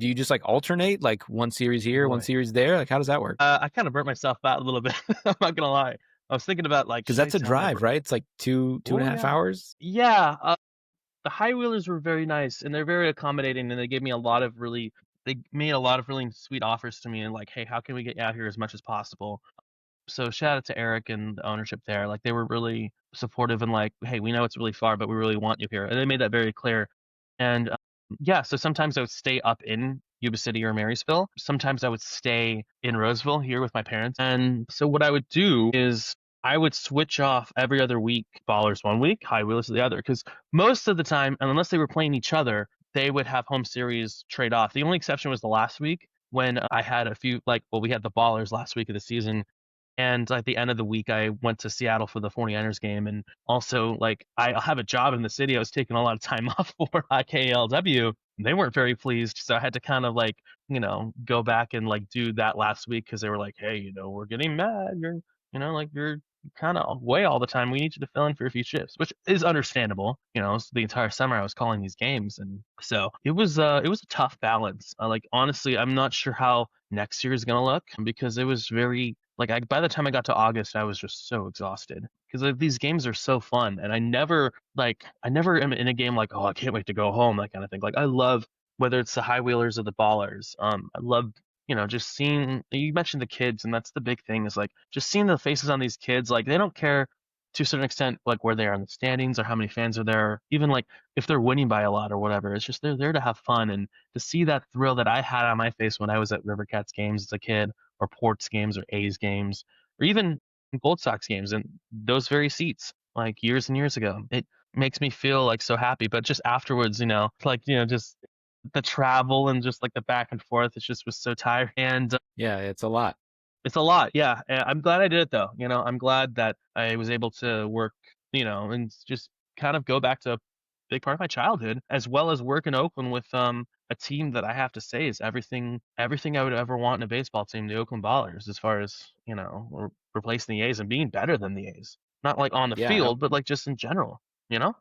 do you just like alternate, like one series Oh here, one boy. series there? Like, how does that work? I kind of burnt myself out a little bit. I'm not gonna lie. I was thinking about like, Because should I that's a tell my drive, brother? right? It's like two and Oh a half yeah, hours. yeah. The high wheelers were very nice and they're very accommodating and they gave me a lot of really they made a lot of really sweet offers to me and like, hey, how can we get you out here as much as possible? So shout out to Eric and the ownership there. Like they were really supportive and like, hey, we know it's really far, but we really want you here. And they made that very clear. And yeah, so sometimes I would stay up in Yuba City or Marysville. Sometimes I would stay in Roseville here with my parents. And so what I would do is I would switch off every other week, ballers one week, high wheelers the other. Because most of the time, and unless they were playing each other, they would have home series trade off. The only exception was the last week when I had a few, like, well, we had the ballers last week of the season and at the end of the week, I went to Seattle for the 49ers game. And also, like, I have a job in the city. I was taking a lot of time off for KLW. They weren't very pleased. So I had to kind of like, go back and like do that last week because they were like, hey, we're getting mad. Like, you're kind of away all the time. We need you to fill in for a few shifts, which is understandable. So the entire summer I was calling these games. And so it was a tough balance. Like, honestly, I'm not sure how next year is going to look because it was very like by the time I got to August, I was just so exhausted because like, these games are so fun, and I never am in a game like, oh, I can't wait to go home, that kind of thing. Like I love whether it's the high wheelers or the ballers. I love just seeing. You mentioned the kids, and that's the big thing is like just seeing the faces on these kids. Like they don't care to a certain extent like where they are in the standings or how many fans are there, even like if they're winning by a lot or whatever. It's just they're there to have fun and to see that thrill that I had on my face when I was at River Cats games as a kid or Ports games or A's games or even Gold Sox games and those very seats like years and years ago. It makes me feel like so happy, but just afterwards, like, just the travel and just like the back and forth, it just was so tired. And Yeah, it's a lot. it's a lot. Yeah. And I'm glad I did it though. I'm glad that I was able to work, and just kind of go back to a big part of my childhood as well as work in Oakland with a team that I have to say is everything I would ever want in a baseball team, the Oakland Ballers, as far as, replacing the A's and being better than the A's. Not like on the Yeah, field, but like just in general, you know?